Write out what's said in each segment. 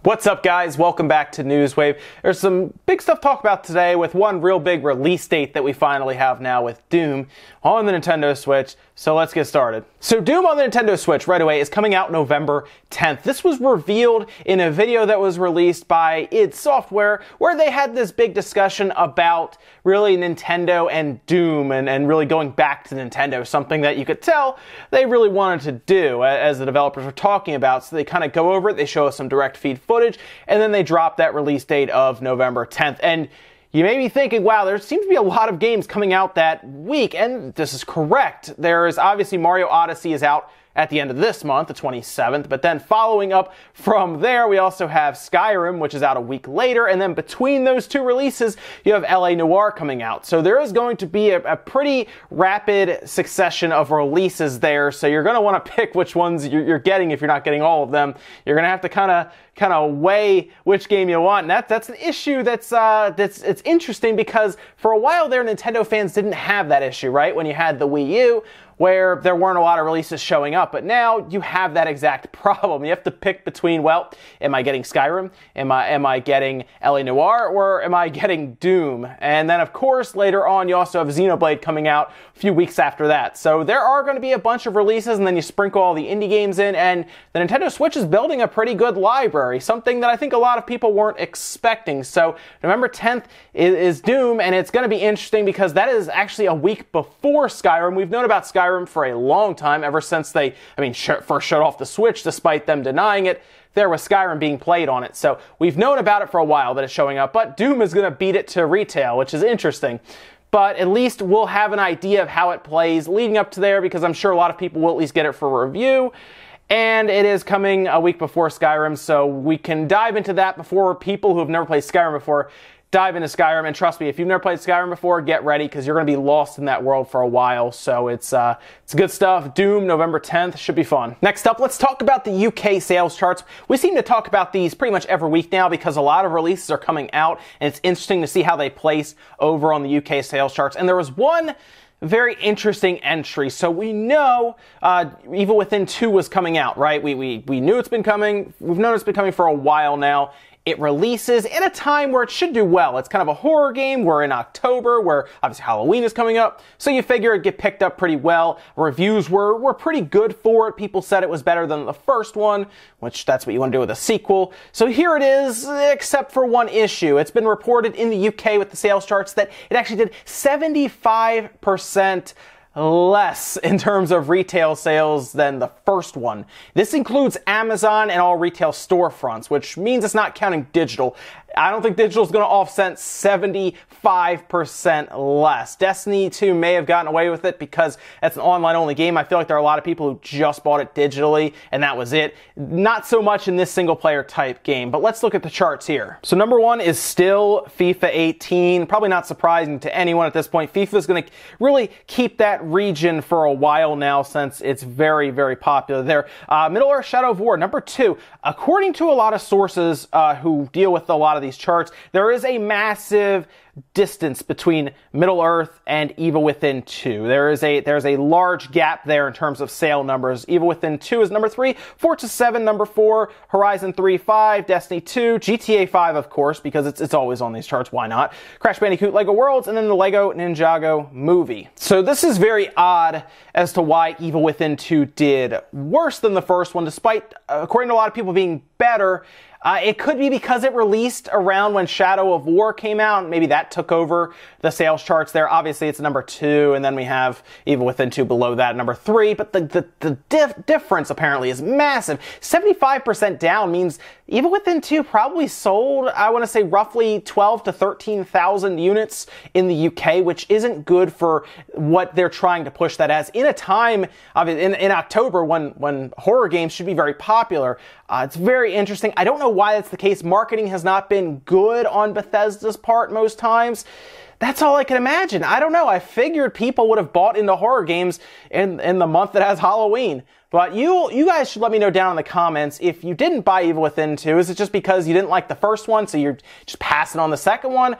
What's up, guys? Welcome back to Newswave. There's some big stuff to talk about today with one real big release date that we finally have now with Doom on the Nintendo Switch. So let's get started. So Doom on the Nintendo Switch right away is coming out November 10th. This was revealed in a video that was released by id Software, where they had this big discussion about really Nintendo and Doom and really going back to Nintendo, something that you could tell they really wanted to do as the developers were talking about. So they kind of go over it, they show us some direct feed footage, and then they drop that release date of November 10th. And you may be thinking, wow, there seems to be a lot of games coming out that week, and this is correct. There is obviously Mario Odyssey is out at the end of this month, the 27th, but then following up from there, we also have Skyrim, which is out a week later, and then between those two releases, you have LA Noire coming out. So there is going to be a pretty rapid succession of releases there, so you're going to want to pick which ones you're getting if you're not getting all of them. You're going to have to kind of weigh which game you want, and that's an issue that's it's interesting because for a while there, Nintendo fans didn't have that issue, right? When you had the Wii U, where there weren't a lot of releases showing up, but now you have that exact problem. You have to pick between, well, am I getting Skyrim? Am I getting LA Noire? Or am I getting Doom? And then, of course, later on, you also have Xenoblade coming out a few weeks after that. So there are going to be a bunch of releases, and then you sprinkle all the indie games in, and the Nintendo Switch is building a pretty good library, something that I think a lot of people weren't expecting. So November 10th is Doom, and it's going to be interesting because that is actually a week before Skyrim. We've known about Skyrim for a long time, ever since they, first showed off the Switch, despite them denying it. There was Skyrim being played on it. So we've known about it for a while that it's showing up, but Doom is going to beat it to retail, which is interesting. But at least we'll have an idea of how it plays leading up to there, because I'm sure a lot of people will at least get it for review. And it is coming a week before Skyrim, so we can dive into that before people who have never played Skyrim before dive into Skyrim. And trust me, if you've never played Skyrim before, get ready, because you're going to be lost in that world for a while. So it's good stuff. Doom, November 10th, should be fun. Next up, let's talk about the UK sales charts. We seem to talk about these pretty much every week now because a lot of releases are coming out, and it's interesting to see how they place over on the UK sales charts. And there was one very interesting entry. So we know Evil Within 2 was coming out, right? We knew it's been coming. We've known it's been coming for a while now. It releases in a time where it should do well. It's kind of a horror game. We're in October, where obviously Halloween is coming up, so you figure it'd get picked up pretty well. Reviews were pretty good for it. People said it was better than the first one, which that's what you want to do with a sequel. So here it is, except for one issue. It's been reported in the UK with the sales charts that it actually did 75% less in terms of retail sales than the first one. This includes Amazon and all retail storefronts, which means it's not counting digital. I don't think digital is going to offset 75% less. Destiny 2 may have gotten away with it because it's an online-only game. I feel like there are a lot of people who just bought it digitally, and that was it. Not so much in this single-player type game, but let's look at the charts here. So number one is still FIFA 18. Probably not surprising to anyone at this point. FIFA is going to really keep that region for a while now, since it's very, very popular there. Middle-earth Shadow of War, number two. According to a lot of sources who deal with a lot of these charts, there is a massive distance between Middle-earth and Evil Within 2. There's a large gap there in terms of sale numbers. Evil Within 2 is number 3, Forza 7 number 4, Horizon 3 5, Destiny 2, GTA 5 of course, because it's always on these charts, why not? Crash Bandicoot Lego Worlds, and then the Lego Ninjago movie. So this is very odd as to why Evil Within 2 did worse than the first one, despite, according to a lot of people, being better. It could be because it released around when Shadow of War came out. Maybe that took over the sales charts there. Obviously, it's number 2, and then we have Evil Within 2 below that, number 3. But the difference apparently is massive. 75% down means Evil Within 2 probably sold, I want to say, roughly 12 to 13,000 units in the UK, which isn't good for what they're trying to push that as. In a time, in October, when horror games should be very popular. It's very interesting. I don't know why that's the case. Marketing has not been good on Bethesda's part most times. That's all I can imagine. I don't know. I figured people would have bought into horror games in the month that has Halloween. But you guys should let me know down in the comments if you didn't buy Evil Within 2. Is it just because you didn't like the first one, so you're just passing on the second one?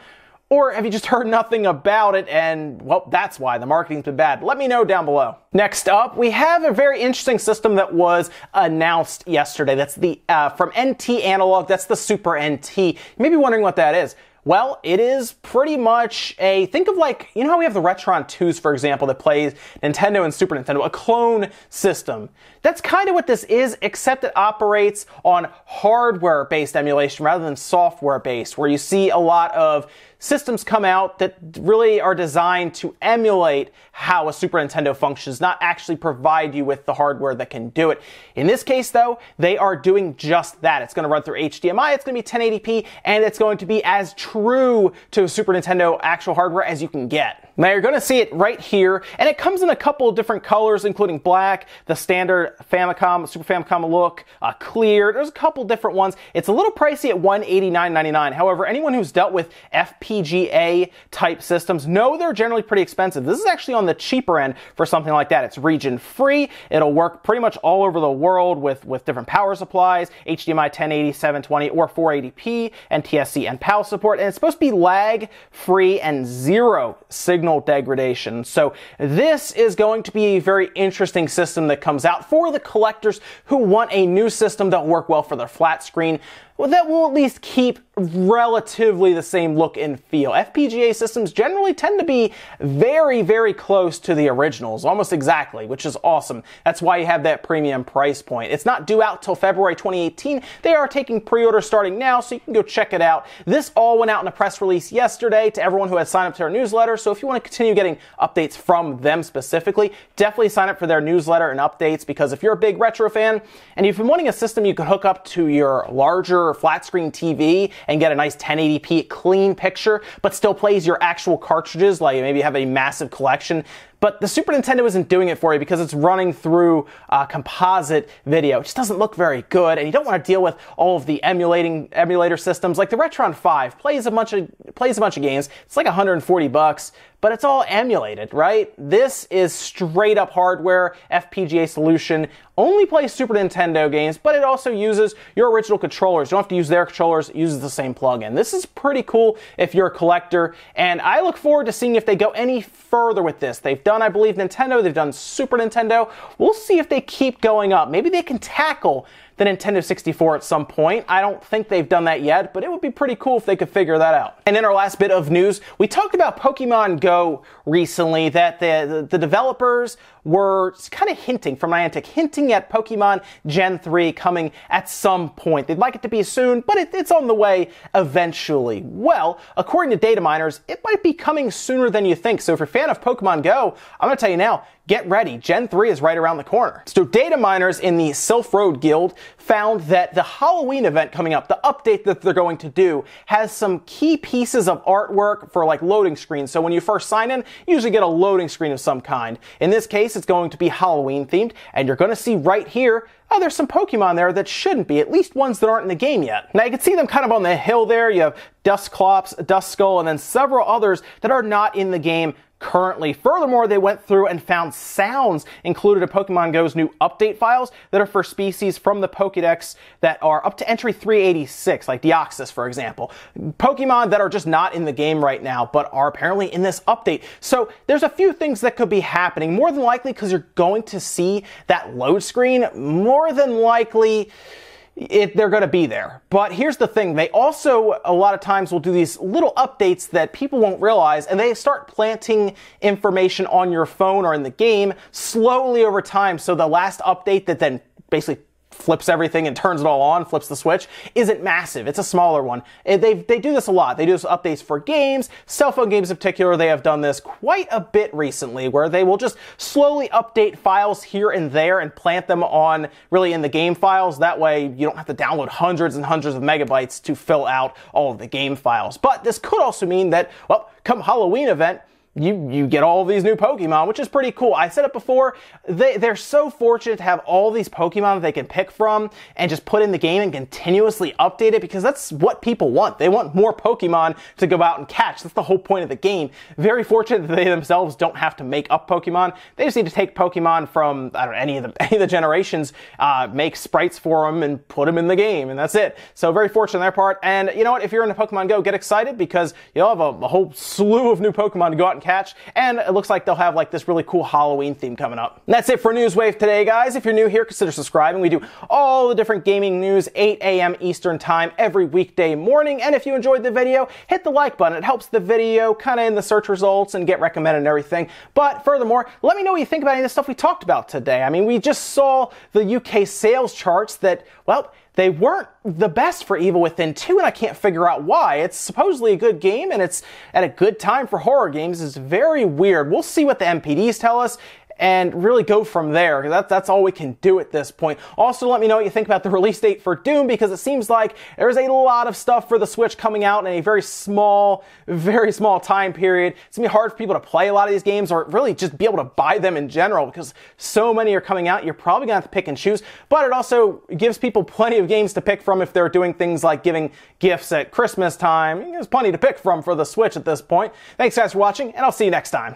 Or have you just heard nothing about it and, well, that's why the marketing's been bad? Let me know down below. Next up, we have a very interesting system that was announced yesterday. That's the from NT Analog. That's the Super NT. You may be wondering what that is. Well, it is pretty much think of like, you know how we have the Retron 2s, for example, that plays Nintendo and Super Nintendo, a clone system. That's kind of what this is, except it operates on hardware-based emulation rather than software-based, where you see a lot of systems come out that really are designed to emulate how a Super Nintendo functions, not actually provide you with the hardware that can do it. In this case, though, they are doing just that. It's going to run through HDMI, it's going to be 1080p, and it's going to be as true to Super Nintendo actual hardware as you can get. Now you're going to see it right here, and it comes in a couple of different colors, including black, the standard Famicom, Super Famicom look, clear. There's a couple different ones. It's a little pricey at $189.99. However, anyone who's dealt with FPGA type systems know they're generally pretty expensive. This is actually on the cheaper end for something like that. It's region free. It'll work pretty much all over the world with different power supplies, HDMI 1080, 720, or 480p, NTSC and PAL support, and it's supposed to be lag free and zero signal degradation. So this is going to be a very interesting system that comes out for the collectors who want a new system that will work well for their flat screen, that will at least keep relatively the same look and feel. FPGA systems generally tend to be very, very close to the originals, almost exactly, which is awesome. That's why you have that premium price point. It's not due out till February 2018. They are taking pre-orders starting now, so you can go check it out. This all went out in a press release yesterday to everyone who had signed up to our newsletter, so if you want to continue getting updates from them specifically, definitely sign up for their newsletter and updates, because if you're a big retro fan and you've been wanting a system you can hook up to your larger flat screen TV and get a nice 1080p clean picture, but still plays your actual cartridges, like maybe you have a massive collection, but the Super Nintendo isn't doing it for you because it's running through composite video. It just doesn't look very good, and you don't want to deal with all of the emulator systems. Like the Retron 5 plays a bunch of games. It's like $140, but it's all emulated, right? This is straight up hardware FPGA solution. Only plays Super Nintendo games, but it also uses your original controllers. You don't have to use their controllers, it uses the same plugin. This is pretty cool if you're a collector, and I look forward to seeing if they go any further with this. They've done, I believe, Nintendo, they've done Super Nintendo. We'll see if they keep going up. Maybe they can tackle the Nintendo 64 at some point. I don't think they've done that yet, but it would be pretty cool if they could figure that out. And in our last bit of news, we talked about Pokemon Go recently, that the developers were kind of hinting from Niantic, hinting at Pokemon Gen 3 coming at some point. They'd like it to be soon, but it's on the way eventually. Well, according to data miners, it might be coming sooner than you think. So if you're a fan of Pokemon Go, I'm going to tell you now, get ready. Gen 3 is right around the corner. So data miners in the Sylph Road Guild found that the Halloween event coming up, the update that they're going to do, has some key pieces of artwork for like loading screens. So when you first sign in, you usually get a loading screen of some kind. In this case, it's going to be Halloween themed, and you're going to see right here, oh, there's some Pokemon there that shouldn't be, at least ones that aren't in the game yet. Now you can see them kind of on the hill there. You have Dusclops, Duskull, and then several others that are not in the game currently. Furthermore, they went through and found sounds included in Pokemon Go's new update files that are for species from the Pokédex that are up to entry 386, like Deoxys, for example. Pokemon that are just not in the game right now, but are apparently in this update. So there's a few things that could be happening. More than likely, because you're going to see that load screen, more than likely they're going to be there. But here's the thing, they also a lot of times will do these little updates that people won't realize, and they start planting information on your phone or in the game slowly over time. So the last update that then basically flips everything and turns it all on, flips the switch, isn't massive. It's a smaller one. They do this a lot. They do this updates for games, cell phone games in particular. They have done this quite a bit recently, where they will just slowly update files here and there and plant them on really in the game files. That way you don't have to download hundreds and hundreds of megabytes to fill out all of the game files. But this could also mean that, well, come Halloween event, you get all these new Pokemon, which is pretty cool. I said it before, they're so fortunate to have all these Pokemon that they can pick from and just put in the game and continuously update it, because that's what people want. They want more Pokemon to go out and catch. That's the whole point of the game. Very fortunate that they themselves don't have to make up Pokemon. They just need to take Pokemon from, I don't know, any of the generations, make sprites for them and put them in the game, and that's it. So very fortunate on their part. And you know what? If you're into Pokemon Go, get excited, because you'll have a whole slew of new Pokemon to go out and catch, and it looks like they'll have like this really cool Halloween theme coming up. And that's it for Newswave today, guys. If you're new here, consider subscribing. We do all the different gaming news 8 a.m. Eastern time every weekday morning. And if you enjoyed the video, hit the like button. It helps the video kind of in the search results and get recommended and everything. But furthermore, let me know what you think about any of the stuff we talked about today. I mean, we just saw the UK sales charts that, well, they weren't the best for Evil Within 2, and I can't figure out why. It's supposedly a good game, and it's at a good time for horror games. It's very weird. We'll see what the MPDs tell us and really go from there, because that's all we can do at this point. Also, let me know what you think about the release date for Doom, because it seems like there's a lot of stuff for the Switch coming out in a very small time period. It's gonna be hard for people to play a lot of these games, or really just be able to buy them in general, because so many are coming out. You're probably gonna have to pick and choose, but it also gives people plenty of games to pick from if they're doing things like giving gifts at Christmas time. There's plenty to pick from for the Switch at this point. Thanks guys for watching, and I'll see you next time.